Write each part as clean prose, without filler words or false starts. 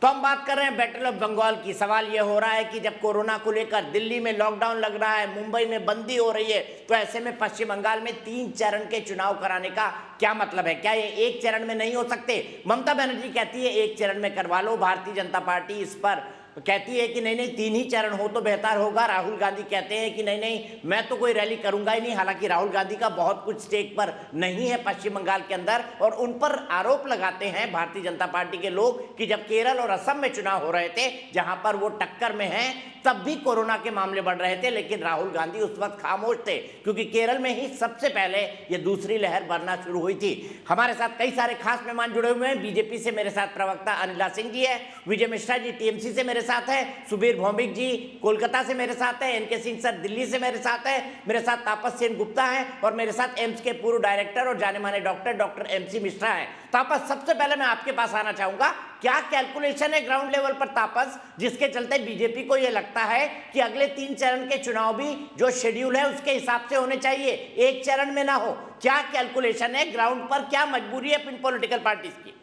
तो हम बात कर रहे हैं बैटल ऑफ बंगाल की। सवाल यह हो रहा है कि जब कोरोना को लेकर दिल्ली में लॉकडाउन लग रहा है, मुंबई में बंदी हो रही है, तो ऐसे में पश्चिम बंगाल में 3 चरण के चुनाव कराने का क्या मतलब है? क्या ये एक चरण में नहीं हो सकते? ममता बनर्जी कहती है एक चरण में करवा लो, भारतीय जनता पार्टी इस पर कहती है कि नहीं नहीं 3 ही चरण हो तो बेहतर होगा। राहुल गांधी कहते हैं कि नहीं नहीं मैं तो कोई रैली करूंगा ही नहीं। हालांकि राहुल गांधी का बहुत कुछ स्टेक पर नहीं है पश्चिम बंगाल के अंदर, और उन पर आरोप लगाते हैं भारतीय जनता पार्टी के लोग कि जब केरल और असम में चुनाव हो रहे थे, जहां पर वो टक्कर में हैं, तब भी कोरोना के मामले बढ़ रहे थे, लेकिन राहुल गांधी उस वक्त खामोश थे, क्योंकि केरल में ही सबसे पहले ये दूसरी लहर बढ़ना शुरू हुई थी। हमारे साथ कई सारे खास मेहमान जुड़े हुए हैं। बीजेपी से मेरे साथ प्रवक्ता अनिला सिंह जी है, विजय मिश्रा जी टीएमसी से मेरे साथ है, सुबीर भौमिक जी कोलकाता से मेरे साथ है, एनके सिंह सर दिल्ली से मेरे साथ है, मेरे साथ तापस सेन गुप्ता है, और मेरे साथ एम्स के पूर्व डायरेक्टर और जाने माने डॉक्टर एमसी मिश्रा है। तापस, सबसे पहले मैं आपके पास आना चाहूंगा, क्या कैलकुलेशन है ग्राउंड लेवल पर तापस, जिसके चलते बीजेपी को यह लगता है कि अगले 3 चरण के चुनाव भी जो शेड्यूल है उसके हिसाब से होने चाहिए, एक चरण में ना हो? क्या कैलकुलेशन है ग्राउंड पर? क्या मजबूरी है इन पॉलिटिकल पार्टीज की,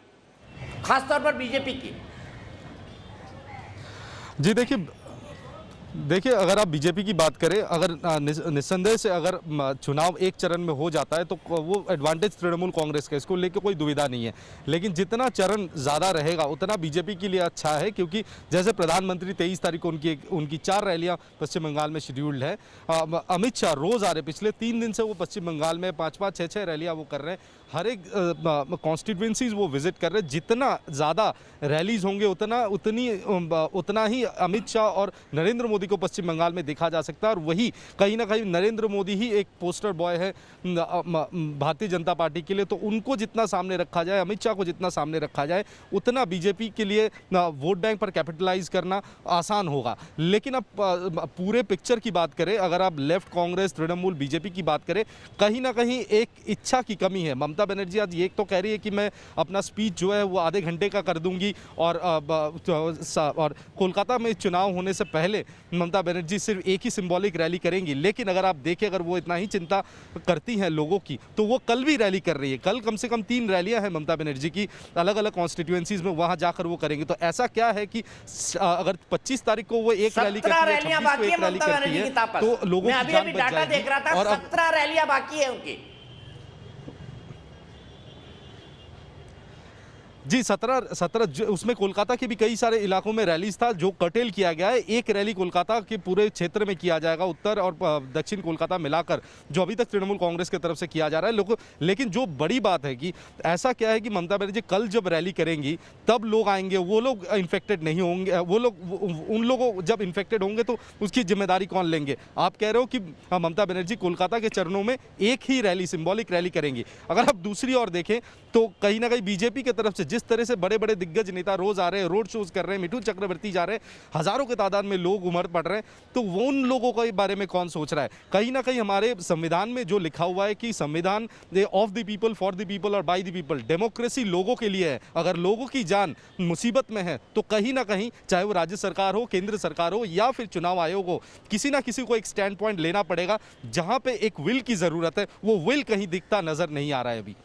खासतौर पर बीजेपी की? जी देखिए अगर आप बीजेपी की बात करें, अगर निस्संदेह से अगर चुनाव एक चरण में हो जाता है तो वो एडवांटेज तृणमूल कांग्रेस का, इसको लेकर कोई दुविधा नहीं है। लेकिन जितना चरण ज़्यादा रहेगा उतना बीजेपी के लिए अच्छा है, क्योंकि जैसे प्रधानमंत्री 23 तारीख को उनकी 4 रैलियां पश्चिम बंगाल में शेड्यूल्ड है। अमित शाह रोज़ आ रहे, पिछले 3 दिन से वो पश्चिम बंगाल में 5-5, 6-6 रैलियाँ वो कर रहे हैं, हर एक कॉन्स्टिट्यूंसीज वो विजिट कर रहे हैं। जितना ज़्यादा रैलीज होंगे उतना ही अमित शाह और नरेंद्र मोदी को पश्चिम बंगाल में देखा जा सकता है। और वही कहीं ना कहीं नरेंद्र मोदी ही एक पोस्टर बॉय है भारतीय जनता पार्टी के लिए, तो उनको जितना सामने रखा जाए, अमित शाह को जितना सामने रखा जाए, उतना बीजेपी के लिए वोट बैंक पर कैपिटलाइज करना आसान होगा। लेकिन अब पूरे पिक्चर की बात करें, अगर आप लेफ्ट कांग्रेस, तृणमूल, बीजेपी की बात करें, कहीं ना कहीं एक इच्छा की कमी है। ममता बनर्जी आज ये तो कह रही है कि मैं अपना स्पीच जो है वो आधे घंटे का कर दूंगी, और कोलकाता में चुनाव होने से पहले ममता बनर्जी सिर्फ एक ही सिंबॉलिक रैली करेंगी। लेकिन अगर आप देखें, अगर वो इतना ही चिंता करती हैं लोगों की, तो वो कल भी रैली कर रही है। कल कम से कम 3 रैलियां हैं ममता बनर्जी की, अलग अलग कॉन्स्टिट्यूएंसीज में, वहां जाकर वो करेंगे। तो ऐसा क्या है कि अगर 25 तारीख को वो एक रैली करती है, 26 को एक रैली करती है, तो लोगों की जान बच जाएगी। और 17 रैलियां बाकी है उनकी। जी 17 उसमें कोलकाता के भी कई सारे इलाकों में रैलीज था जो कर्टेल किया गया है। एक रैली कोलकाता के पूरे क्षेत्र में किया जाएगा, उत्तर और दक्षिण कोलकाता मिलाकर, जो अभी तक तृणमूल कांग्रेस की तरफ से किया जा रहा है लोगों। लेकिन जो बड़ी बात है कि ऐसा क्या है कि ममता बनर्जी कल जब रैली करेंगी तब लोग आएंगे, वो लोग इन्फेक्टेड नहीं होंगे, वो लोग उन लोगों जब इन्फेक्टेड होंगे तो उसकी जिम्मेदारी कौन लेंगे? आप कह रहे हो कि ममता बनर्जी कोलकाता के चरणों में एक ही रैली, सिंबॉलिक रैली करेंगी। अगर आप दूसरी ओर देखें तो कहीं ना कहीं बीजेपी की तरफ से जिस तरह से बड़े बड़े दिग्गज नेता रोज आ रहे हैं, रोड शोज कर रहे हैं, मिठू चक्रवर्ती जा रहे हैं, हजारों की तादाद में लोग उमड़ पड़ रहे हैं, तो वो उन लोगों के बारे में कौन सोच रहा है? कहीं ना कहीं हमारे संविधान में जो लिखा हुआ है कि संविधान of the people, for the people और बाय द पीपल, डेमोक्रेसी लोगों के लिए है। अगर लोगों की जान मुसीबत में है तो कहीं ना कहीं, चाहे वो राज्य सरकार हो, केंद्र सरकार हो या फिर चुनाव आयोग हो, किसी ना किसी को एक स्टैंड पॉइंट लेना पड़ेगा। जहां पे एक विल की जरूरत है, वो विल कहीं दिखता नजर नहीं आ रहा है अभी।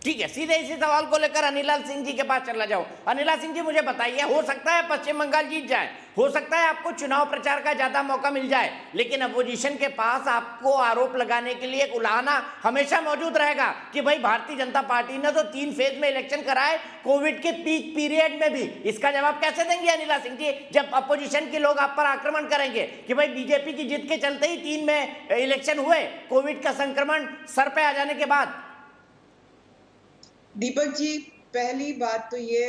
ठीक है, सीधे इसी सवाल को लेकर अनिला सिंह जी के पास चला जाओ। अनिला सिंह जी, मुझे बताइए, हो सकता है पश्चिम बंगाल जीत जाए, हो सकता है आपको चुनाव प्रचार का ज्यादा मौका मिल जाए, लेकिन अपोजिशन के पास आपको आरोप लगाने के लिए एक उलाहना हमेशा मौजूद रहेगा कि भाई भारतीय जनता पार्टी ने तो 3 फेज में इलेक्शन कराए, कोविड के पीक पीरियड में भी। इसका जवाब कैसे देंगे अनिला सिंह जी, जब अपोजिशन के लोग आप पर आक्रमण करेंगे कि भाई बीजेपी की जीत के चलते ही 3 में इलेक्शन हुए, कोविड का संक्रमण सर पे आ जाने के बाद? दीपक जी, पहली बात तो ये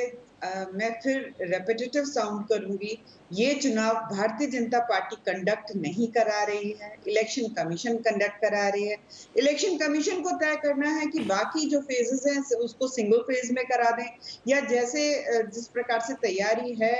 मैं फिर रेपिटेटिव साउंड करूंगी, ये चुनाव भारतीय जनता पार्टी कंडक्ट नहीं करा रही है, इलेक्शन कमीशन कंडक्ट करा रही है। इलेक्शन कमीशन को तय करना है कि बाकी जो फेजेस हैं उसको सिंगल फेज में करा दें, या जैसे जिस प्रकार से तैयारी है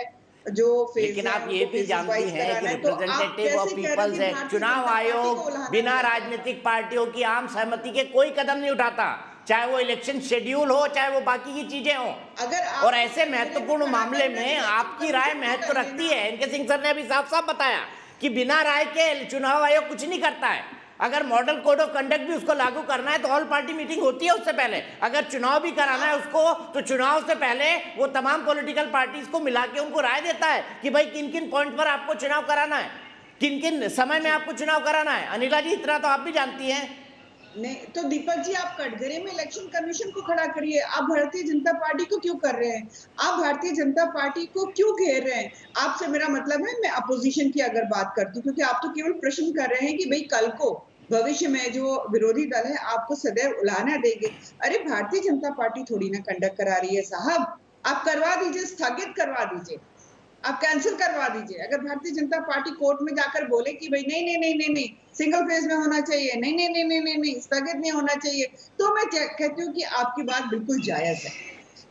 जो फेज। लेकिन आप ये भी जानती हैं कि रिप्रेजेंटेटिव ऑफ पीपल्स है, चुनाव आयोग बिना राजनीतिक पार्टियों की आम सहमति के कोई कदम नहीं उठाता, चाहे वो इलेक्शन शेड्यूल हो, चाहे वो बाकी की चीजें हो। और ऐसे महत्वपूर्ण मामले में आपकी राय महत्व रखती है। इनके सिंह सर ने अभी साफ साफ बताया कि बिना राय के चुनाव आयोग कुछ नहीं करता है। अगर मॉडल कोड ऑफ कंडक्ट भी उसको लागू करना है तो ऑल पार्टी मीटिंग होती है उससे पहले। अगर चुनाव भी कराना है उसको तो चुनाव से पहले वो तमाम पॉलिटिकल पार्टीज को मिला के उनको राय देता है कि भाई किन किन पॉइंट पर आपको चुनाव कराना है, किन किन समय में आपको चुनाव कराना है। अनिला जी, इतना तो आप भी जानती हैं। नहीं तो दीपक जी, आप कटघरे में इलेक्शन कमीशन को खड़ा करिए। आप भारतीय जनता पार्टी को क्यों कर रहे हैं? आप भारतीय जनता पार्टी को क्यों घेर रहे हैं? आपसे मेरा मतलब है, मैं अपोजिशन की अगर बात करती हूँ, क्योंकि आप तो केवल प्रश्न कर रहे हैं कि भाई कल को भविष्य में जो विरोधी दल है आपको सदैव उलाहना देंगे। अरे भारतीय जनता पार्टी थोड़ी ना कंडक्ट करा रही है साहब। आप करवा दीजिए, स्थगित करवा दीजिए, आप कैंसिल करवा दीजिए। अगर भारतीय जनता पार्टी कोर्ट में जाकर बोले कि भाई नहीं नहीं नहीं नहीं नहीं सिंगल फेज में होना चाहिए, नहीं नहीं नहीं नहीं नहीं नहीं स्थगित नहीं होना चाहिए, तो मैं कहती हूँ कि आपकी बात बिल्कुल जायज है।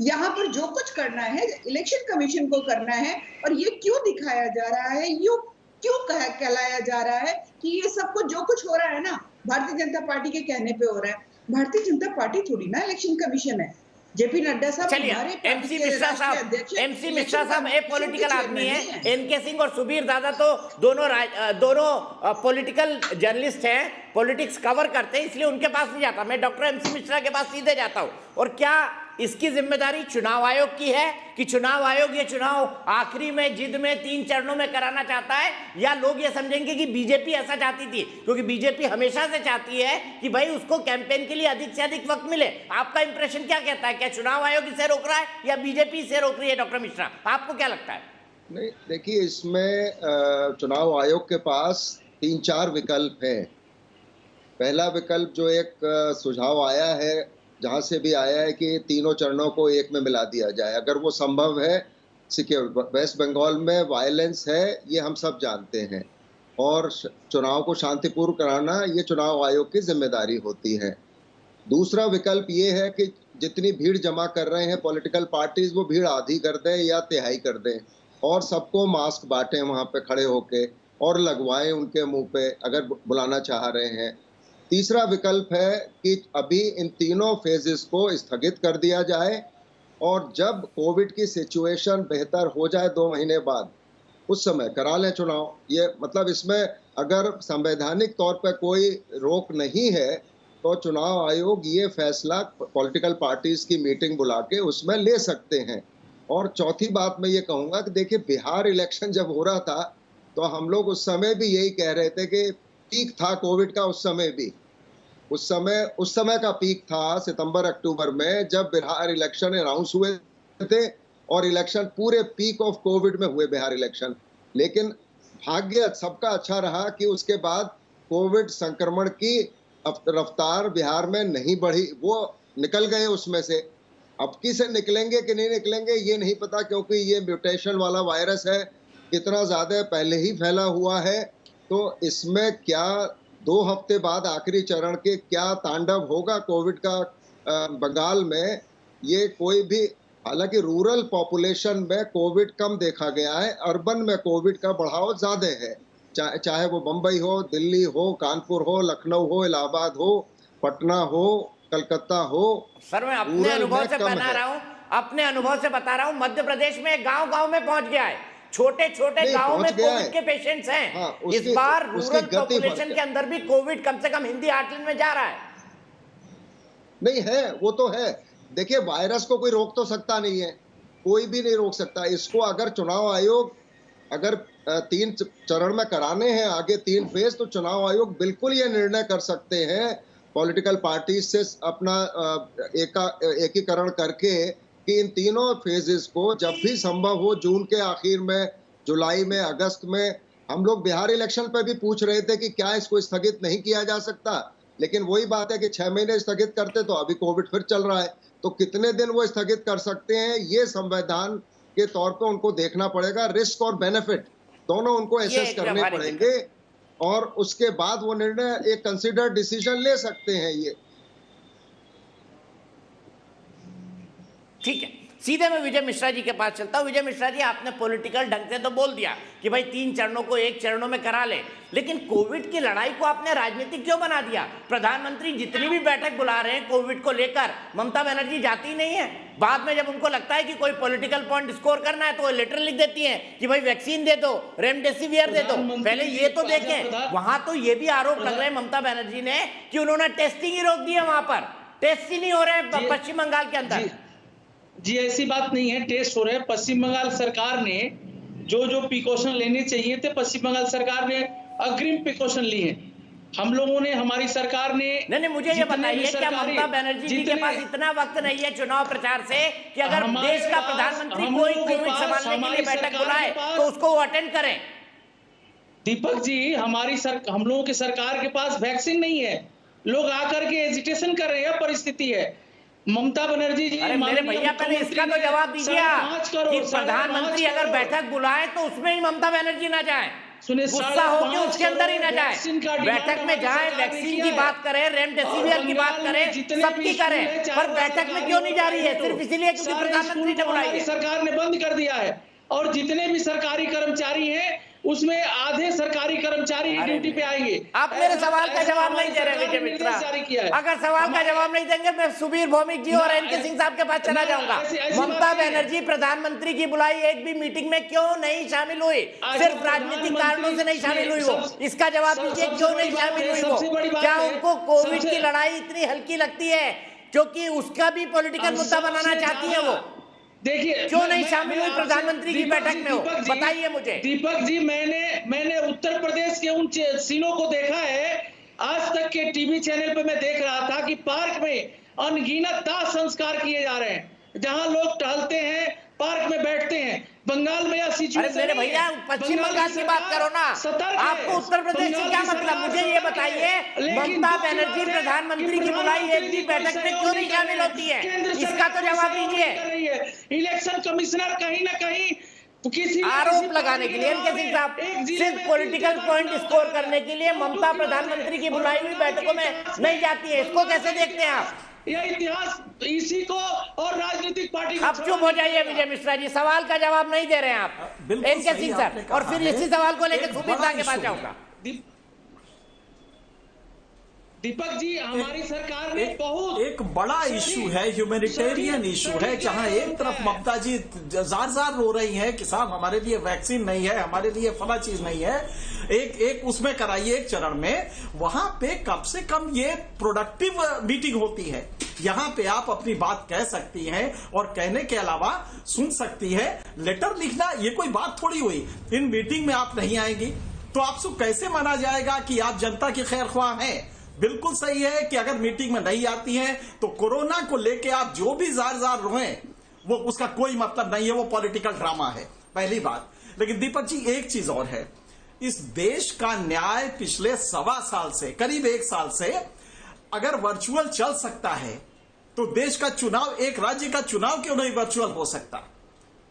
यहाँ पर जो कुछ करना है इलेक्शन कमीशन को करना है, और ये क्यों दिखाया जा रहा है, ये क्यों कहलाया जा रहा है कि ये सब कुछ जो कुछ हो रहा है ना भारतीय जनता पार्टी के कहने पे हो रहा है। भारतीय जनता पार्टी थोड़ी ना इलेक्शन कमीशन है। जेपी नड्डा साहब, चलिए, एमसी मिश्रा साहब ए पॉलिटिकल आदमी है। एनके सिंह और सुबीर दादा तो दोनों पॉलिटिकल जर्नलिस्ट हैं, पॉलिटिक्स कवर करते हैं, इसलिए उनके पास नहीं जाता। मैं डॉक्टर एमसी मिश्रा के पास सीधे जाता हूं। और क्या इसकी जिम्मेदारी चुनाव आयोग की है कि चुनाव आयोग ये चुनाव आखिरी में जिद में 3 चरणों में कराना चाहता है, या लोग ये समझेंगे कि बीजेपी ऐसा चाहती थी? क्योंकि बीजेपी हमेशा से चाहती है कि भाई उसको कैंपेन के लिए अधिक से अधिक वक्त मिले। आपका इंप्रेशन क्या कहता है? क्या चुनाव आयोग इसे रोक रहा है या बीजेपी इसे रोक रही है? डॉक्टर मिश्रा, आपको क्या लगता है? नहीं, देखिए, इसमें चुनाव आयोग के पास 3-4 विकल्प हैं। पहला विकल्प जो एक सुझाव आया है, जहां से भी आया है, कि तीनों चरणों को एक में मिला दिया जाए। अगर वो संभव है, सिक्योर वेस्ट बंगाल में वायलेंस है, ये हम सब जानते हैं, और चुनाव को शांतिपूर्ण कराना ये चुनाव आयोग की जिम्मेदारी होती है। दूसरा विकल्प ये है कि जितनी भीड़ जमा कर रहे हैं पॉलिटिकल पार्टीज, वो भीड़ आधी कर दें या तिहाई कर दें, और सबको मास्क बांटें वहां पे खड़े होके, और लगवाएं उनके मुंह पे अगर बुलाना चाह रहे हैं। तीसरा विकल्प है कि अभी इन तीनों फेजेस को स्थगित कर दिया जाए, और जब कोविड की सिचुएशन बेहतर हो जाए 2 महीने बाद, उस समय करा लें चुनाव। ये मतलब इसमें अगर संवैधानिक तौर पर कोई रोक नहीं है तो चुनाव आयोग ये फैसला पॉलिटिकल पार्टीज की मीटिंग बुला के उसमें ले सकते हैं। और चौथी बात मैं ये कहूँगा कि देखिए, बिहार इलेक्शन जब हो रहा था तो हम लोग उस समय भी यही कह रहे थे कि पीक था कोविड का। उस समय का पीक था सितंबर अक्टूबर में, जब बिहार इलेक्शन अनाउंस हुए थे, और इलेक्शन पूरे पीक ऑफ कोविड में हुए बिहार इलेक्शन। लेकिन भाग्य सबका अच्छा रहा कि उसके बाद कोविड संक्रमण की रफ्तार बिहार में नहीं बढ़ी, वो निकल गए उसमें से। अब की से निकलेंगे कि नहीं निकलेंगे ये नहीं पता, क्योंकि ये म्यूटेशन वाला वायरस है, इतना ज़्यादा पहले ही फैला हुआ है। तो इसमें क्या 2 हफ्ते बाद आखिरी चरण के क्या तांडव होगा कोविड का बंगाल में, ये कोई भी, हालांकि रूरल पॉपुलेशन में कोविड कम देखा गया है, अर्बन में कोविड का बढ़ाव ज़्यादा है। चाहे वो बम्बई हो, दिल्ली हो, कानपुर हो, लखनऊ हो, इलाहाबाद हो, पटना हो, कलकत्ता हो। सर, मैं अपने अनुभव से बता रहा हूँ, अपने अनुभव से बता रहा हूँ, मध्य प्रदेश में गांव-गांव में पहुंच गया है। छोटे-छोटे गांव में कोविड के पेशेंट्स हैं। हाँ, इस बार रूरल पॉपुलेशन के अंदर भी कोविड कम से कम हिंदी हार्टलैंड में जा रहा है। नहीं है, वो तो है। देखिए, वायरस को कोई रोक तो सकता नहीं है, कोई भी नहीं रोक सकता इसको। अगर चुनाव आयोग अगर 3 चरण में कराने हैं आगे 3 फेज, तो चुनाव आयोग बिल्कुल ये निर्णय कर सकते हैं पॉलिटिकल पार्टी से अपना एकीकरण करके कि इन तीनों फेजेस को जब भी संभव हो, जून के आखिर में, जुलाई में, अगस्त में। हम लोग बिहार इलेक्शन पे भी पूछ रहे थे कि क्या इसको स्थगित नहीं किया जा सकता, लेकिन वही बात है कि 6 महीने स्थगित करते तो अभी कोविड फिर चल रहा है, तो कितने दिन वो स्थगित कर सकते हैं, ये संविधान के तौर पे उनको देखना पड़ेगा। रिस्क और बेनिफिट दोनों उनको एसेस करने पड़ेंगे, और उसके बाद वो निर्णय, एक कंसिडर्ड डिसीजन ले सकते हैं ये। ठीक है, सीधे मैं विजय मिश्रा जी के पास चलता हूं। विजय मिश्रा जी, आपने पॉलिटिकल ढंग से तो बोल दिया कि भाई 3 चरणों को 1 चरणों में करा ले, लेकिन कोविड की लड़ाई को आपने राजनीतिक क्यों बना दिया? प्रधानमंत्री जितनी भी बैठक बुला रहे हैं कोविड को लेकर, ममता बनर्जी जाती नहीं है। बाद में जब उनको लगता है कि कोई पॉलिटिकल पॉइंट स्कोर करना है तो वो लेटर लिख देती हैं कि भाई वैक्सीन दे दो, रेमडेसिवियर दे दो। पहले ये तो देखें, वहां तो ये भी आरोप लग रहे हैं ममता बनर्जी ने कि उन्होंने टेस्टिंग ही रोक दी है, वहां पर टेस्ट ही नहीं हो रहे हैं पश्चिम बंगाल के अंदर। जी ऐसी बात नहीं है, टेस्ट हो रहे हैं। पश्चिम बंगाल सरकार ने जो जो प्रिकॉशन लेने चाहिए थे, पश्चिम बंगाल सरकार ने अग्रिम प्रिकॉशन लिए हैं। हम लोगों ने, हमारी सरकार ने नहीं, मुझे ये बताइए क्या ममता बनर्जी जी के पास इतना वक्त नहीं है चुनाव प्रचार से कि अगर देश का प्रधानमंत्री कोई कोविड संभालने के लिए बैठक बुलाए तो उसको वो अटेंड करें? दीपक जी, हम लोगों की सरकार के पास वैक्सीन नहीं है, लोग आकर के एजिटेशन कर रहे हैं, परिस्थिति है। ममता बनर्जी जी, अरे मेरे भैया पहले इसका तो जवाब दीजिए कि प्रधानमंत्री अगर बैठक बुलाए तो उसमें ही ममता बनर्जी ना जाए, गुस्सा होकर उसके अंदर ही ना जाए, बैठक में जाए, वैक्सीन की बात करें, रेमडेसिवियर की बात करें, सबकी करें, पर बैठक में क्यों नहीं जा रही है? सिर्फ इसलिए क्योंकि प्रधानमंत्री ने बुलाई है। सरकार ने बंद कर दिया है और जितने भी सरकारी कर्मचारी हैं उसमें आधे सरकारी कर्मचारी ही ड्यूटी पे आएंगे। आप मेरे सवाल का जवाब नहीं दे रहे विजय मित्रा। अगर सवाल का जवाब नहीं देंगे मैं सुबीर भौमिक जी और एनके सिंह साहब के पास चला जाऊंगा। ममता बनर्जी प्रधानमंत्री की बुलाई एक भी मीटिंग में क्यों नहीं शामिल हुई? सिर्फ राजनीतिक कारणों से नहीं शामिल हुई वो, इसका जवाब दीजिए, क्यों नहीं शामिल हुई वो? क्या उनको कोविड की लड़ाई इतनी हल्की लगती है क्योंकि उसका भी पॉलिटिकल मुद्दा बनाना चाहती है वो? देखिए क्यों नहीं शामिल हुई प्रधानमंत्री की बैठक में? हो बताइए मुझे। दीपक जी, मैंने उत्तर प्रदेश के उन सीनों को देखा है, आज तक के टीवी चैनल पे मैं देख रहा था कि पार्क में अनगिनत दाह संस्कार किए जा रहे हैं, जहां लोग टहलते हैं, पार्क में बैठते हैं। बंगाल में यह सिचुएशन, मेरे भैया पश्चिम बंगाल की बात करो ना, आपको उत्तर प्रदेश से क्या मतलब? मुझे ये बताइए, ममता बनर्जी प्रधानमंत्री की बुलाई एक भी बैठक में क्यों नहीं शामिल होती है? इसका तो जवाब दीजिए। इलेक्शन कमिश्नर कहीं ना कहीं किसी आरोप लगाने के लिए, एनके सिंह साहब, सिर्फ पॉलिटिकल पॉइंट स्कोर करने के लिए ममता प्रधानमंत्री की बुलाई हुई बैठकों में नहीं जाती है, इसको कैसे देखते हैं आप? यह इतिहास इसी को और राजनीतिक पार्टी को। अब चुप हो जाइए विजय मिश्रा जी, सवाल का जवाब नहीं दे रहे हैं आप, एनके सिंह सर, और फिर इसी सवाल को लेकर सुबीर साहब के पास जाऊंगा। दीपक जी, हमारी सरकार ने बहुत एक बड़ा इशू है, ह्यूमैनिटेरियन इशू है, जहां एक तरफ ममता जी जार रो रही हैं कि साहब हमारे लिए वैक्सीन नहीं है, हमारे लिए फला चीज नहीं है, एक उसमें कराइए एक चरण में, वहां पे कम से कम ये प्रोडक्टिव मीटिंग होती है, यहां पे आप अपनी बात कह सकती हैं और कहने के अलावा सुन सकती है। लेटर लिखना ये कोई बात थोड़ी हुई, इन मीटिंग में आप नहीं आएंगी तो आपसे कैसे माना जाएगा कि आप जनता की खैर ख्वाह हैं? बिल्कुल सही है कि अगर मीटिंग में नहीं आती हैं तो कोरोना को लेके आप जो भी जार रोएं वो उसका कोई मतलब नहीं है, वो पॉलिटिकल ड्रामा है, पहली बात। लेकिन दीपक जी एक चीज और है, इस देश का न्याय पिछले 1.25 साल से, करीब 1 साल से अगर वर्चुअल चल सकता है तो देश का चुनाव, एक राज्य का चुनाव क्यों नहीं वर्चुअल हो सकता?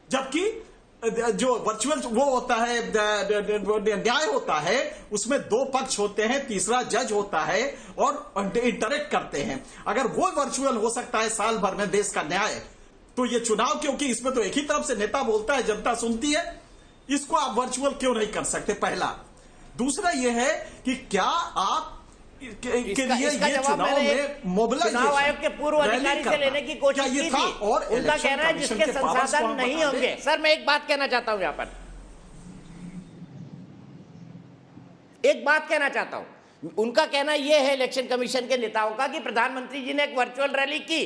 जबकि जो वर्चुअल वो होता है, न्याय होता है, उसमें 2 पक्ष होते हैं, तीसरा जज होता है और इंटरेक्ट करते हैं। अगर वो वर्चुअल हो सकता है साल भर में देश का न्याय, तो ये चुनाव, क्योंकि इसमें तो एक ही तरफ से नेता बोलता है, जनता सुनती है, इसको आप वर्चुअल क्यों नहीं कर सकते? पहला। दूसरा ये है कि क्या आप के लिए ये चुनाव में मोबिलाइजेशन, चुनाव आयोग के पूर्व अधिकारी से लेने की कोशिश की थी, और उनका कहना है जिसके संसाधन नहीं होंगे। सर मैं एक बात कहना चाहता हूं, यहां पर एक बात कहना चाहता हूं, उनका कहना यह है इलेक्शन कमीशन के नेताओं का कि प्रधानमंत्री जी ने एक वर्चुअल रैली की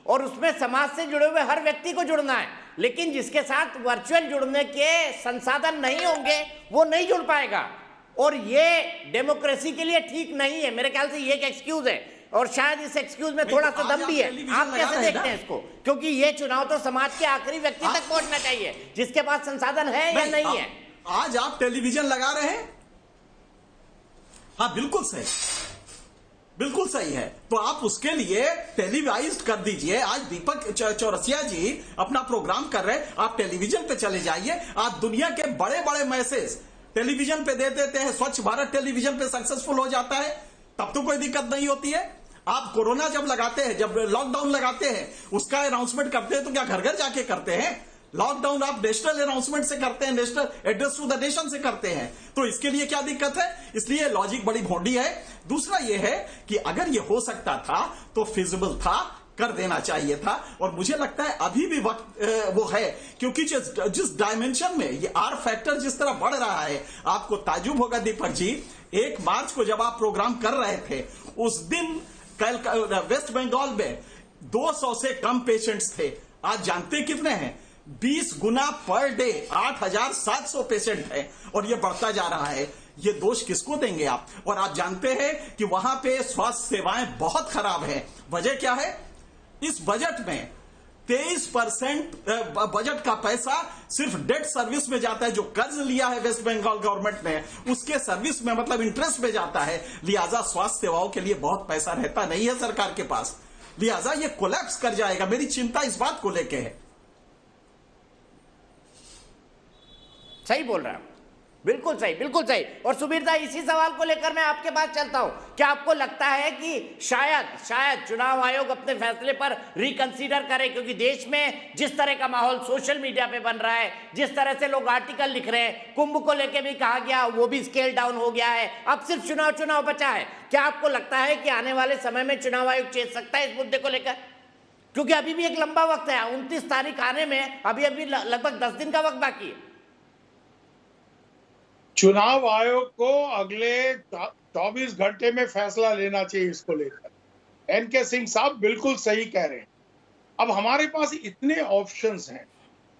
और उसमें समाज से जुड़े हुए हर व्यक्ति को जुड़ना है, लेकिन जिसके साथ वर्चुअल जुड़ने के संसाधन नहीं होंगे वो नहीं जुड़ पाएगा, और ये डेमोक्रेसी के लिए ठीक नहीं है। मेरे ख्याल से ये एक एक्सक्यूज है और शायद इस एक्सक्यूज में थोड़ा सा दम भी है। आप कैसे देखते हैं इसको? क्योंकि ये चुनाव तो समाज के आखिरी व्यक्ति तक पहुंचना चाहिए जिसके पास संसाधन है या नहीं है। आज आप टेलीविजन लगा रहे हैं, हाँ बिल्कुल सही, बिल्कुल सही है, तो आप उसके लिए टेलीवाइज्ड कर दीजिए। आज दीपक चौरसिया जी अपना प्रोग्राम कर रहे हैं, आप टेलीविजन पे चले जाइए, आप दुनिया के बड़े बड़े मैसेज टेलीविजन पे दे देते हैं। स्वच्छ भारत टेलीविजन पे सक्सेसफुल हो जाता है, तब तो कोई दिक्कत नहीं होती है। आप कोरोना जब लगाते हैं, जब लॉकडाउन लगाते हैं, उसका अनाउंसमेंट करते हैं तो क्या घर घर जाके करते हैं? लॉकडाउन आप नेशनल अनाउंसमेंट से करते हैं, national address to the nation से करते हैं, तो इसके लिए क्या दिक्कत है? इसलिए लॉजिक बड़ी भोंडी है। दूसरा यह है कि अगर ये हो सकता था तो फिजिबल था, कर देना चाहिए था। और मुझे लगता है अभी भी वक्त वो है, क्योंकि जिस डायमेंशन में ये आर फैक्टर जिस तरह बढ़ रहा है, आपको ताजुब होगा दीपक जी, 1 मार्च को जब आप प्रोग्राम कर रहे थे उस दिन वेस्ट बंगाल में 200 से कम पेशेंट्स थे। आज जानते कितने हैं? 20 गुना पर डे 8,700 पेशेंट है, और ये बढ़ता जा रहा है। ये दोष किसको देंगे आप? और आप जानते हैं कि वहां पे स्वास्थ्य सेवाएं बहुत खराब है। वजह क्या है? इस बजट में 23% बजट का पैसा सिर्फ डेट सर्विस में जाता है। जो कर्ज लिया है वेस्ट बंगाल गवर्नमेंट ने, उसके सर्विस में मतलब इंटरेस्ट में जाता है। लिहाजा स्वास्थ्य सेवाओं के लिए बहुत पैसा रहता नहीं है सरकार के पास। लिहाजा ये कोलैप्स कर जाएगा। मेरी चिंता इस बात को लेके है। सही बोल रहा हूं, बिल्कुल सही, बिल्कुल सही। और सुबीर दा, इसी सवाल को लेकर मैं आपके पास चलता हूं। क्या आपको लगता है कि शायद चुनाव आयोग अपने फैसले पर रिकंसीडर करे? क्योंकि देश में जिस तरह का माहौल सोशल मीडिया पे बन रहा है, जिस तरह से लोग आर्टिकल लिख रहे हैं, कुंभ को लेकर भी कहा गया, वो भी स्केल डाउन हो गया है, अब सिर्फ चुनाव बचा है। क्या आपको लगता है कि आने वाले समय में चुनाव आयोग चेत सकता है इस मुद्दे को लेकर? क्योंकि अभी भी एक लंबा वक्त है, 29 तारीख आने में अभी लगभग 10 दिन का वक्त बाकी है। चुनाव आयोग को अगले 24 घंटे में फैसला लेना चाहिए इसको लेकर। एनके सिंह साहब बिल्कुल सही कह रहे हैं। अब हमारे पास इतने ऑप्शंस हैं।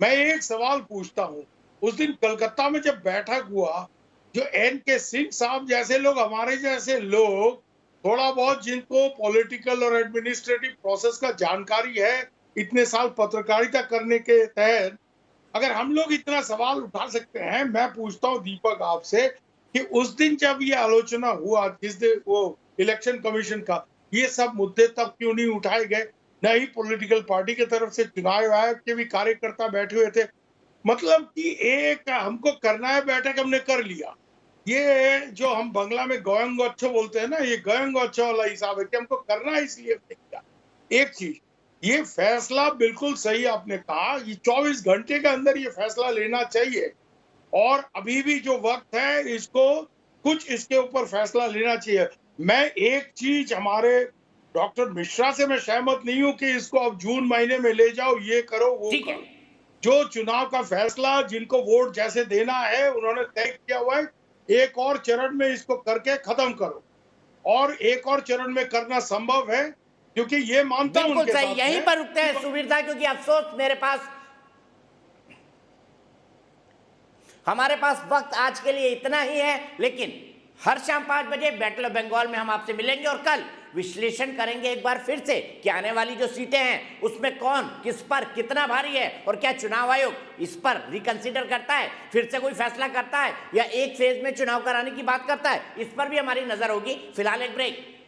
मैं एक सवाल पूछता हूं, उस दिन कलकत्ता में जब बैठक हुआ, जो एनके सिंह साहब जैसे लोग, हमारे जैसे लोग, थोड़ा बहुत जिनको पॉलिटिकल और एडमिनिस्ट्रेटिव प्रोसेस का जानकारी है, इतने साल पत्रकारिता करने के तहत, अगर हम लोग इतना सवाल उठा सकते हैं, मैं पूछता हूं दीपक आपसे कि उस दिन जब ये आलोचना हुआ, जिस दिन वो इलेक्शन कमीशन का, ये सब मुद्दे तब क्यों नहीं उठाए गए? न ही पॉलिटिकल पार्टी की तरफ से चुनाव आयोग के भी कार्यकर्ता बैठे हुए थे। मतलब कि एक हमको करना है बैठक, हमने कर लिया। ये जो हम बंगला में गोयंग अच्छो बोलते हैं ना, ये गोयंग अच्छो वाला हिसाब है कि हमको करना है इसलिए किया। एक चीज, ये फैसला बिल्कुल सही आपने कहा, ये 24 घंटे के अंदर ये फैसला लेना चाहिए। और अभी भी जो वक्त है, इसको कुछ इसके ऊपर फैसला लेना चाहिए। मैं एक चीज हमारे डॉक्टर मिश्रा से मैं सहमत नहीं हूं कि इसको अब जून महीने में ले जाओ, ये करो वो करो। जो चुनाव का फैसला, जिनको वोट जैसे देना है उन्होंने तय किया हुआ है, एक और चरण में इसको करके खत्म करो। और एक और चरण में करना संभव है, क्योंकि ये मानता हूं उनके साथ। यहीं पर रुकते हैं सुबीर दा, क्योंकि अफसोस हमारे पास वक्त आज के लिए इतना ही है। लेकिन हर शाम 5 बजे बैटल ऑफ बंगाल में हम आपसे मिलेंगे और कल विश्लेषण करेंगे एक बार फिर से कि आने वाली जो सीटें हैं उसमें कौन किस पर कितना भारी है, और क्या चुनाव आयोग इस पर रिकंसिडर करता है, फिर से कोई फैसला करता है, या एक फेज में चुनाव कराने की बात करता है। इस पर भी हमारी नजर होगी। फिलहाल एक ब्रेक।